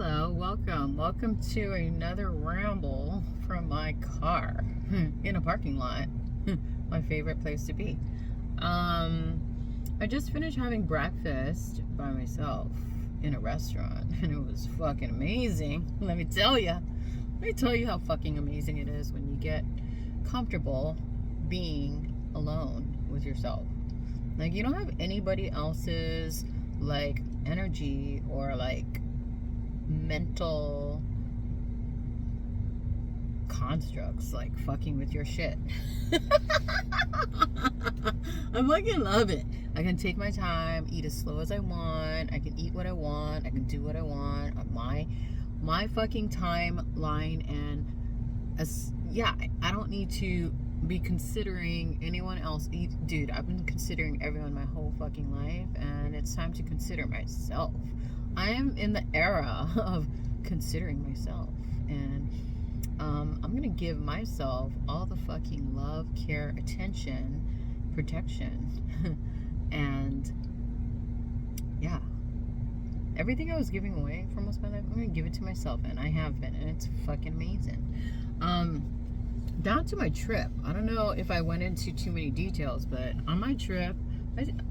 Hello, welcome to another ramble from my car in a parking lot. My favorite place to be. I just finished having breakfast by myself in a restaurant, and it was fucking amazing. Let me tell you how fucking amazing it is when you get comfortable being alone with yourself. Like, you don't have anybody else's like energy or like mental constructs like fucking with your shit. I fucking love it. I can take my time, eat as slow as I want. I can eat what I want. I can do what I want on my fucking timeline. And I don't need to be considering anyone else. Dude, I've been considering everyone my whole fucking life, and it's time to consider myself. I am in the era of considering myself, and I'm gonna give myself all the fucking love, care, attention, protection, and yeah, everything I was giving away for most of my life, I'm gonna give it to myself, and I have been, and it's fucking amazing. Down to my trip. I don't know if I went into too many details, but on my trip,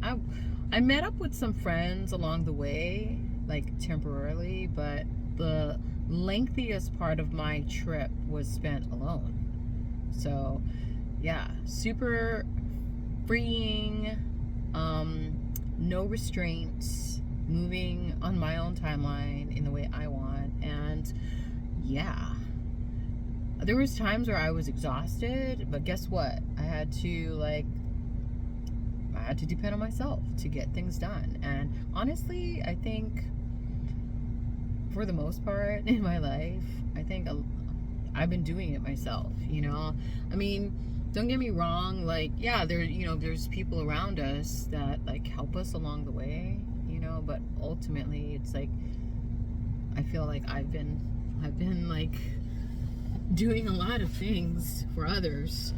I met up with some friends along the way, like temporarily, but the lengthiest part of my trip was spent alone. So yeah, super freeing, no restraints, moving on my own timeline in the way I want. And yeah, there was times where I was exhausted, but guess what? I had to depend on myself to get things done. And honestly, I think for the most part in my life, I think I've been doing it myself, you know? I mean, don't get me wrong, like, yeah, there's people around us that like help us along the way, you know, but ultimately it's like I feel like I've been like doing a lot of things for others,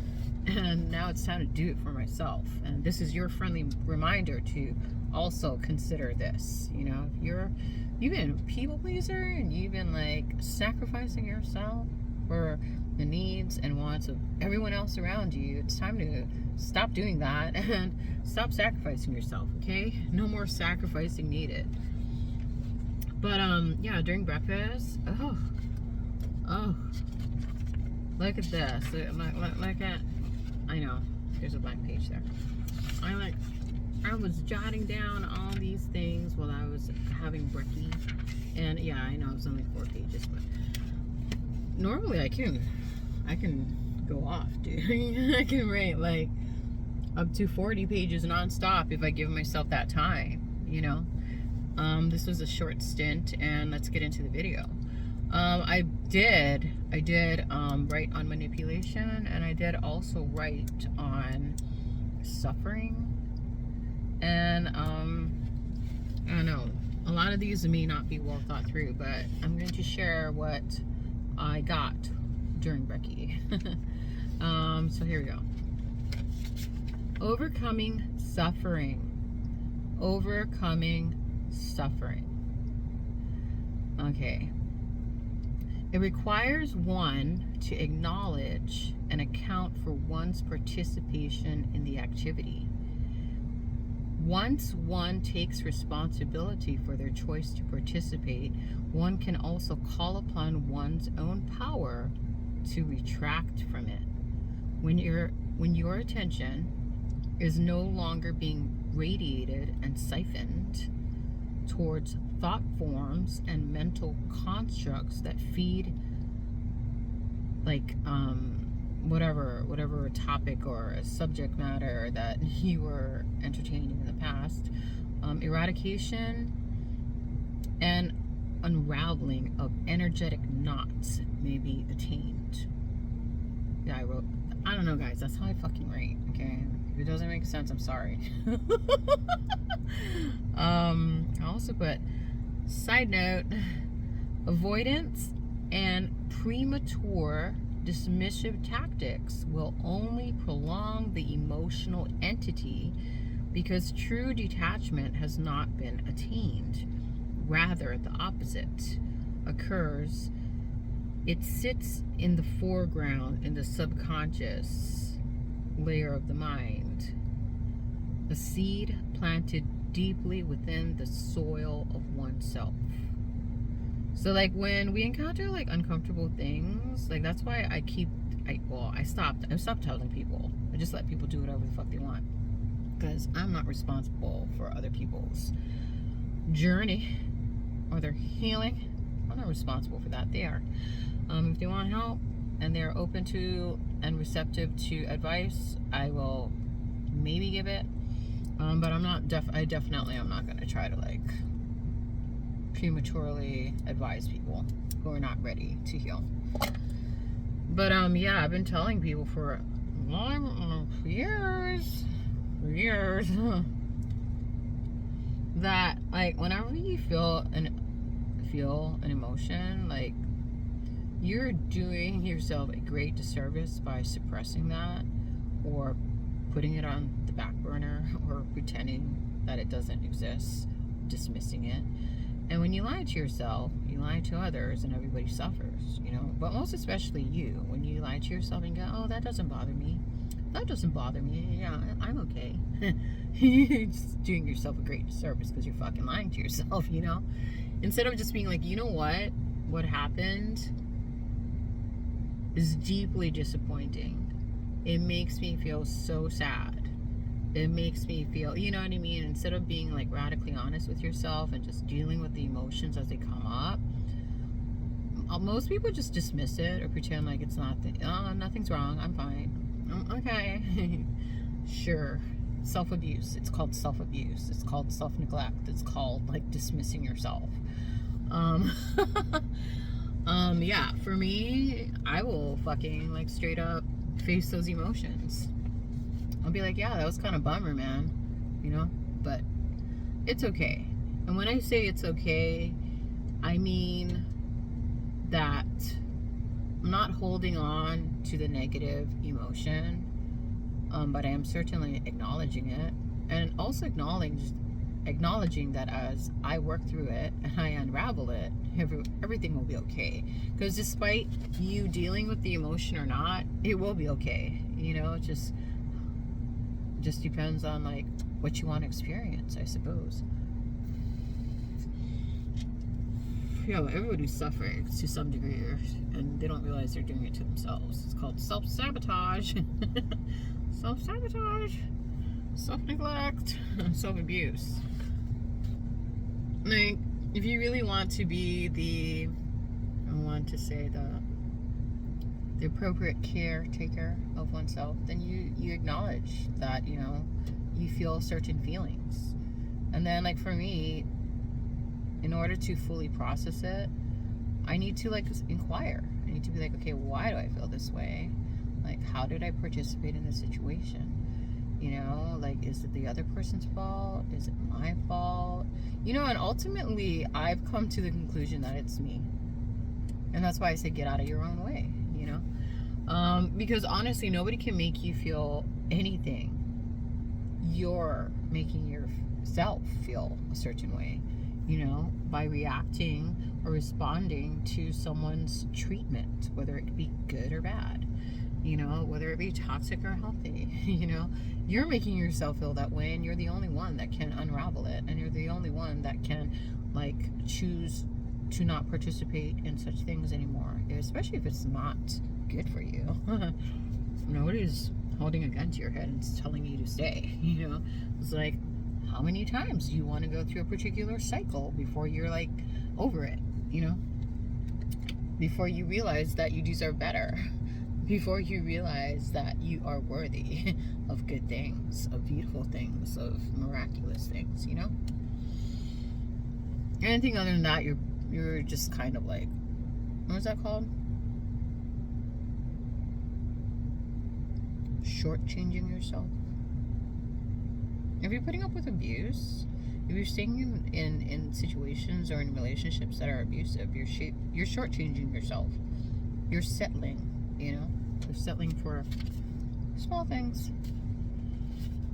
and now it's time to do it for myself. And this is your friendly reminder to also consider this. You know, if you've been a people pleaser and you've been like sacrificing yourself for the needs and wants of everyone else around you, it's time to stop doing that and stop sacrificing yourself. Okay, no more sacrificing needed. But yeah, during breakfast, oh, look at this. I know, there's a blank page there. I was jotting down all these things while I was having brekkie. And yeah, I know it's only 4 pages, but normally I can go off, dude. I can write like up to 40 pages nonstop if I give myself that time, you know? This was a short stint, and let's get into the video. I did write on manipulation, and I did also write on suffering. And I don't know, a lot of these may not be well thought through, but I'm going to share what I got during brekkie. So here we go. Overcoming suffering. Okay. It requires one to acknowledge and account for one's participation in the activity. Once one takes responsibility for their choice to participate, one can also call upon one's own power to retract from it. When your attention is no longer being radiated and siphoned towards thought forms and mental constructs that feed like whatever topic or a subject matter that you were entertaining in the past, eradication and unraveling of energetic knots may be attained. Yeah, I don't know, guys, that's how I fucking write, okay? If it doesn't make sense, I'm sorry. I also put, side note, avoidance and premature dismissive tactics will only prolong the emotional entity because true detachment has not been attained. Rather, the opposite. occurs, it sits in the foreground, in the subconscious layer of the mind. A seed planted deeply within the soil of oneself. So like when we encounter like uncomfortable things, like that's why I stopped telling people. I just let people do whatever the fuck they want, because I'm not responsible for other people's journey or their healing. I'm not responsible for that. They are. If they want help and they're open to and receptive to advice, I will maybe give it. But I'm not I definitely am not going to try to like prematurely advise people who are not ready to heal. But yeah, I've been telling people for years that like whenever you feel an emotion, like you're doing yourself a great disservice by suppressing that or putting it on the back burner or pretending that it doesn't exist, dismissing it. And when you lie to yourself, you lie to others, and everybody suffers, you know. But most especially you, when you lie to yourself and go, oh, that doesn't bother me. That doesn't bother me. Yeah, I'm okay. You're just doing yourself a great disservice because you're fucking lying to yourself, you know. Instead of just being like, you know what happened is deeply disappointing. It makes me feel so sad. It makes me feel, you know what I mean? Instead of being like radically honest with yourself and just dealing with the emotions as they come up, most people just dismiss it or pretend like it's not, nothing's wrong, I'm fine, okay. Sure. Self-abuse. It's called self-abuse. It's called self-neglect. It's called like dismissing yourself. Yeah, for me, I will fucking like straight up face those emotions. I'll be like, yeah, that was kind of bummer, man, you know, but it's okay. And when I say it's okay, I mean that I'm not holding on to the negative emotion, but I am certainly acknowledging it, and also acknowledging that as I work through it and I unravel it, everything will be okay. Because despite you dealing with the emotion or not, it will be okay. You know, it just depends on like what you want to experience, I suppose. Yeah, everybody's suffering to some degree, and they don't realize they're doing it to themselves. It's called self-sabotage. Self-sabotage, self-neglect, self-abuse. Like, if you really want to be the appropriate caretaker of oneself, then you acknowledge that, you know, you feel certain feelings. And then, like, for me, in order to fully process it, I need to, like, inquire. I need to be like, okay, why do I feel this way? Like, how did I participate in this situation? You know, like, is it the other person's fault? Is it my fault? You know, and ultimately, I've come to the conclusion that it's me. And that's why I say get out of your own way, you know? Because honestly, nobody can make you feel anything. You're making yourself feel a certain way, you know, by reacting or responding to someone's treatment, whether it be good or bad, you know, whether it be toxic or healthy, you know, you're making yourself feel that way, and you're the only one that can unravel it, and you're the only one that can, like, choose to not participate in such things anymore, especially if it's not good for you. Nobody's holding a gun to your head and telling you to stay, you know. It's like, how many times do you want to go through a particular cycle before you're like over it, you know, before you realize that you deserve better, before you realize that you are worthy of good things, of beautiful things, of miraculous things, you know. Anything other than that, you're just kind of like, what's that called? Shortchanging yourself. If you're putting up with abuse, if you're staying in situations or in relationships that are abusive, you're shortchanging yourself. You're settling, you know? You're settling for small things.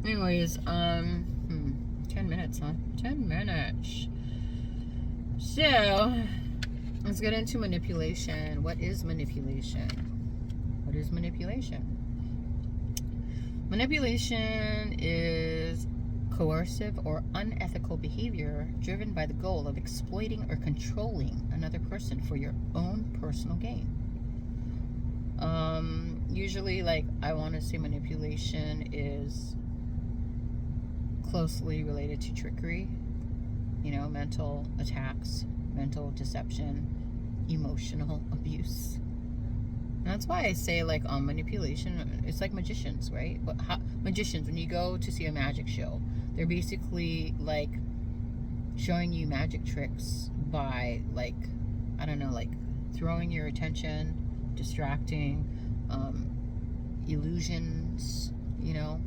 Anyways, 10 minutes, huh? 10 minutes. So, Let's get into manipulation. What is manipulation? What is manipulation? Manipulation is coercive or unethical behavior driven by the goal of exploiting or controlling another person for your own personal gain. Usually, like, I want to say manipulation is closely related to trickery, you know, mental attacks, mental deception, emotional abuse. And that's why I say, like, manipulation, it's like magicians, right? But magicians, when you go to see a magic show, they're basically, like, showing you magic tricks by, like, I don't know, like, throwing your attention, distracting, illusions, you know,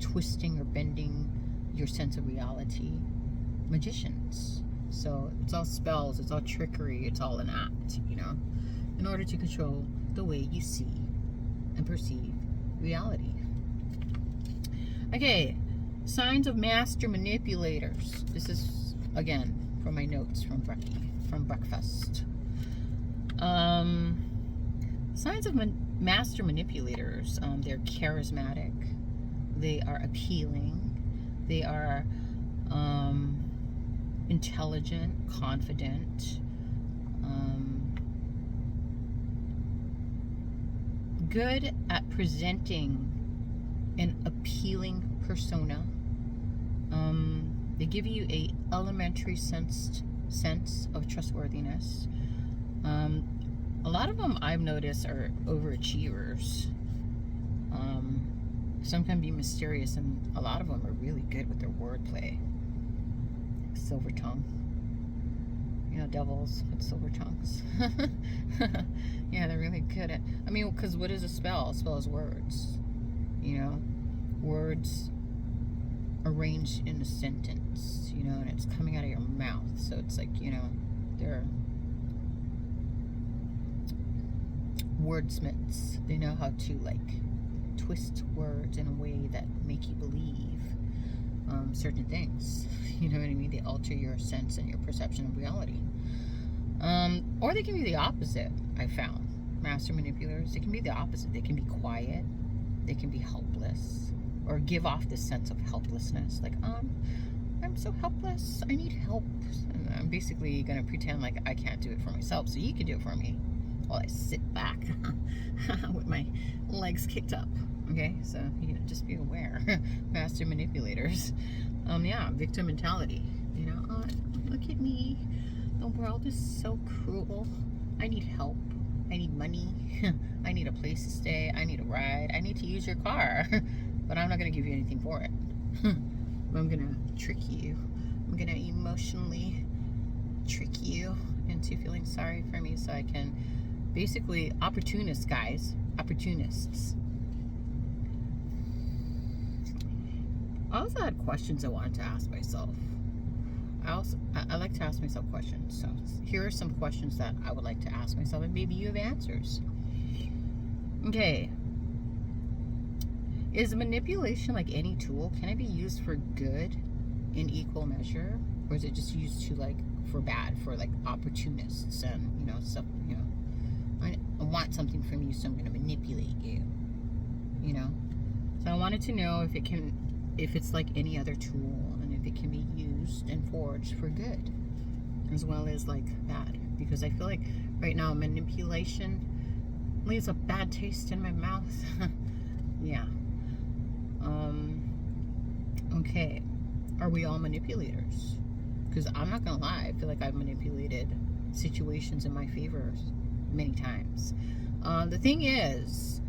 twisting or bending your sense of reality. Magicians. So it's all spells, it's all trickery, it's all an act, you know, in order to control the way you see and perceive reality. Okay, signs of master manipulators. This is, again, from my notes from breakfast. Signs of master manipulators. They're charismatic. They are appealing. They are intelligent, confident, good at presenting an appealing persona. They give you a elementary sense of trustworthiness. A lot of them I've noticed are overachievers. Some can be mysterious, and a lot of them are really good with their wordplay. Silver tongue. You know, devils with silver tongues. Yeah, they're really good at, I mean, because what is a spell? A spell is words. You know, words arranged in a sentence, you know, and it's coming out of your mouth. So it's like, you know, they're wordsmiths. They know how to, like, twist words in a way that make you believe certain things. You know what I mean? They alter your sense and your perception of reality. Or they can be the opposite, I found. Master manipulators, they can be the opposite. They can be quiet. They can be helpless. Or give off this sense of helplessness. Like, I'm so helpless. I need help. And I'm basically going to pretend like I can't do it for myself, so you can do it for me. While I sit back with my legs kicked up. Okay, so, you know, just be aware. Master manipulators. Yeah, victim mentality. You know, oh, look at me. The world is so cruel. I need help. I need money. I need a place to stay. I need a ride. I need to use your car. But I'm not going to give you anything for it. I'm going to trick you. I'm going to emotionally trick you into feeling sorry for me so I can basically, opportunists, guys. Opportunists. I also had questions I wanted to ask myself. I like to ask myself questions. So here are some questions that I would like to ask myself, and maybe you have answers. Okay. Is manipulation like any tool? Can it be used for good in equal measure? Or is it just used to, like, for bad, for, like, opportunists and, you know, stuff, you know, I want something from you, so I'm going to manipulate you, you know? So I wanted to know if it's like any other tool, and if it can be used and forged for good, as well as, like, bad. Because I feel like right now manipulation leaves a bad taste in my mouth. Yeah. Okay. Are we all manipulators? Because I'm not going to lie, I feel like I've manipulated situations in my favor many times. The thing is,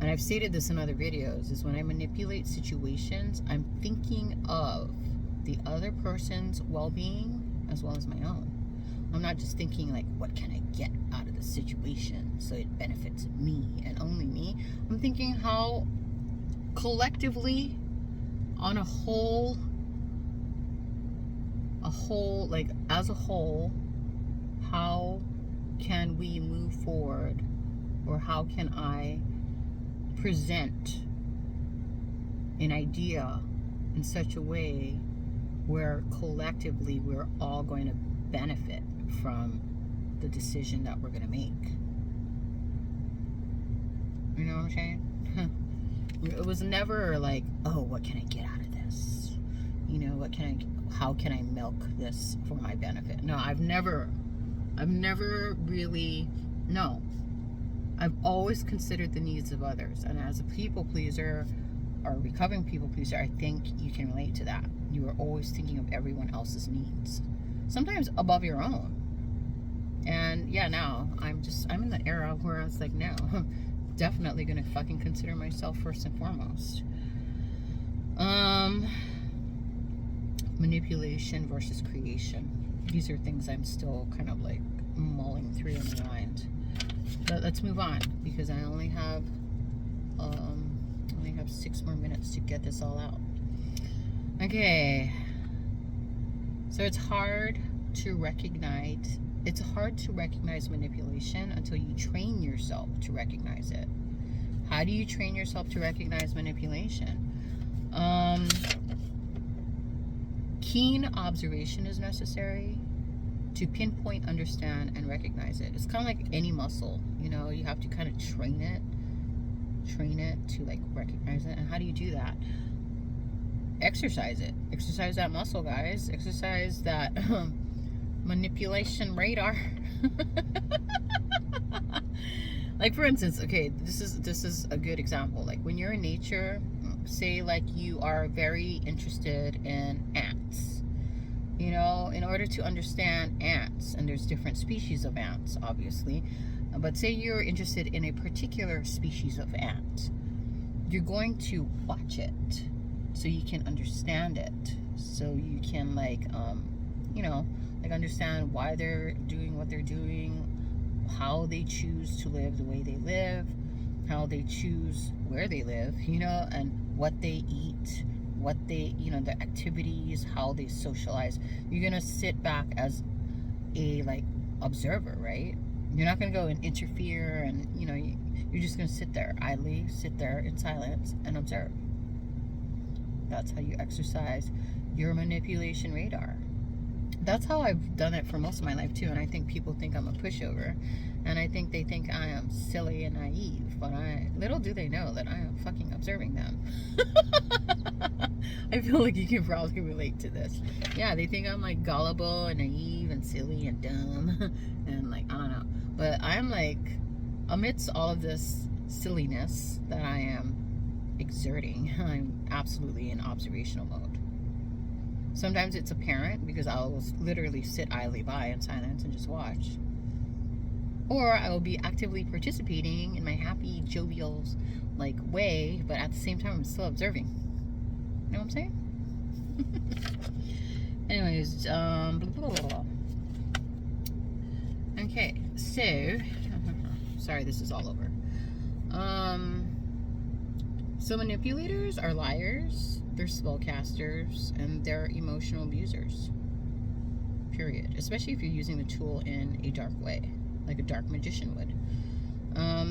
and I've stated this in other videos, is when I manipulate situations, I'm thinking of the other person's well-being as well as my own. I'm not just thinking, like, what can I get out of the situation so it benefits me and only me. I'm thinking how collectively, on a whole, like, as a whole, how can we move forward, or how can I present an idea in such a way where collectively we're all going to benefit from the decision that we're going to make. You know what I'm saying? It was never like, oh, what can I get out of this? You know, how can I milk this for my benefit? No, I've never really, no. I've always considered the needs of others. And as a people pleaser, or a recovering people pleaser, I think you can relate to that. You are always thinking of everyone else's needs, sometimes above your own. And yeah, now I'm in the era where I was like, no, I'm definitely gonna fucking consider myself first and foremost. Manipulation versus creation. These are things I'm still kind of like mulling through in my mind. But let's move on, because I only have 6 more minutes to get this all out. Okay. So it's hard to recognize manipulation until you train yourself to recognize it. How do you train yourself to recognize manipulation? Keen observation is necessary to pinpoint, understand, and recognize it. It's kind of like any muscle, you know, you have to kind of train it to like recognize it. And how do you do that? Exercise it. Exercise that muscle, guys. Exercise that manipulation radar. Like, for instance, okay, this is a good example. Like when you're in nature, say like you are very interested in ants. You know, in order to understand ants, and there's different species of ants, obviously, but say you're interested in a particular species of ant, you're going to watch it so you can understand it, so you can like, you know, like understand why they're doing what they're doing, how they choose to live the way they live, how they choose where they live, you know, and what they eat, what they, you know, the activities, how they socialize. You're gonna sit back as a like observer, right? You're not gonna go and interfere, and you know, you're just gonna sit there in silence and observe. That's how you exercise your manipulation radar. That's how I've done it for most of my life too, and I think people think I'm a pushover, and I think they think I am silly and naive, but little do they know that I am fucking observing them. I feel like you can probably relate to this. Yeah, they think I'm like gullible and naive and silly and dumb and like, I don't know, but I'm like, amidst all of this silliness that I am exerting, I'm absolutely in observational mode. Sometimes it's apparent because I'll literally sit idly by in silence and just watch. Or I will be actively participating in my happy, jovial, like way, but at the same time I'm still observing. You know what I'm saying? Anyways, blah, blah, blah. Okay, so sorry, this is all over. So manipulators are liars, they're spellcasters, and they're emotional abusers. Period. Especially if you're using the tool in a dark way, like a dark magician would.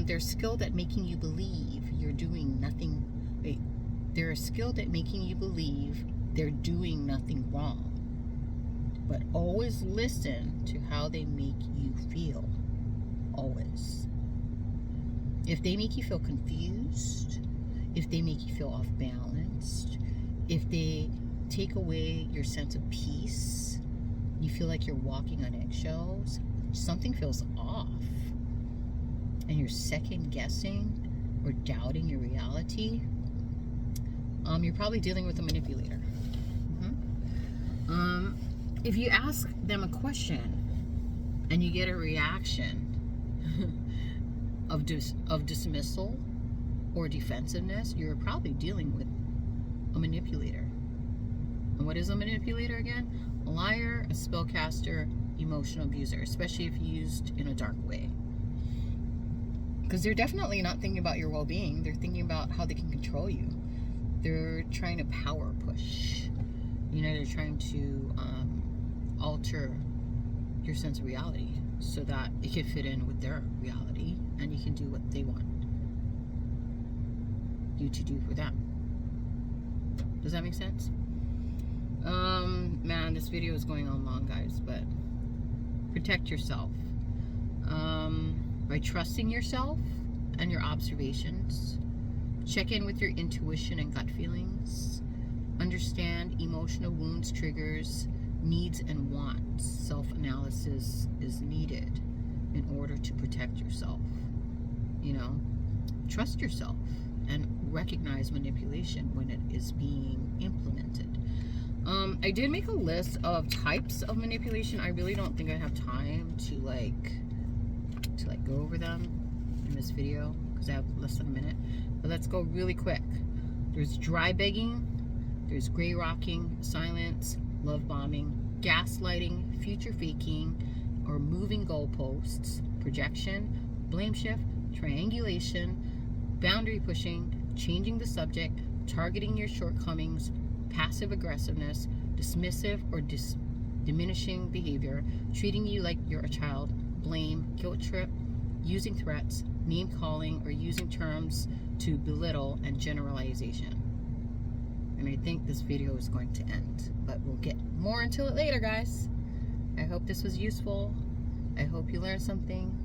They're skilled at making you believe you're doing nothing. They're skilled at making you believe they're doing nothing wrong. But always listen to how they make you feel. Always. If they make you feel confused, if they make you feel off balanced, if they take away your sense of peace, you feel like you're walking on eggshells, something feels off, and you're second guessing or doubting your reality, you're probably dealing with a manipulator. If you ask them a question and you get a reaction of dismissal or defensiveness, you're probably dealing with a manipulator. And what is a manipulator again? A liar, a spellcaster, emotional abuser, especially if used in a dark way. Because they're definitely not thinking about your well-being. They're thinking about how they can control you. They're trying to power push. You know, they're trying to alter your sense of reality so that it can fit in with their reality and you can do what they want you to do for them. Does that make sense? Man, this video is going on long, guys, but protect yourself. by trusting yourself and your observations. Check in with your intuition and gut feelings. Understand emotional wounds, triggers, needs, and wants. Self-analysis is needed in order to protect yourself. You know, trust yourself and recognize manipulation when it is being implemented. I did make a list of types of manipulation. I really don't think I have time to like go over them in this video because I have less than a minute. But let's go really quick. There's dry begging, there's gray rocking, silence, love bombing, gaslighting, future faking, or moving goalposts, projection, blame shift, triangulation, boundary pushing, changing the subject, targeting your shortcomings, passive aggressiveness, dismissive or diminishing behavior, treating you like you're a child, blame, guilt trip, using threats, name calling, or using terms to belittle, and generalization. And I think this video is going to end, but we'll get more into it later, guys. I hope this was useful. I hope you learned something.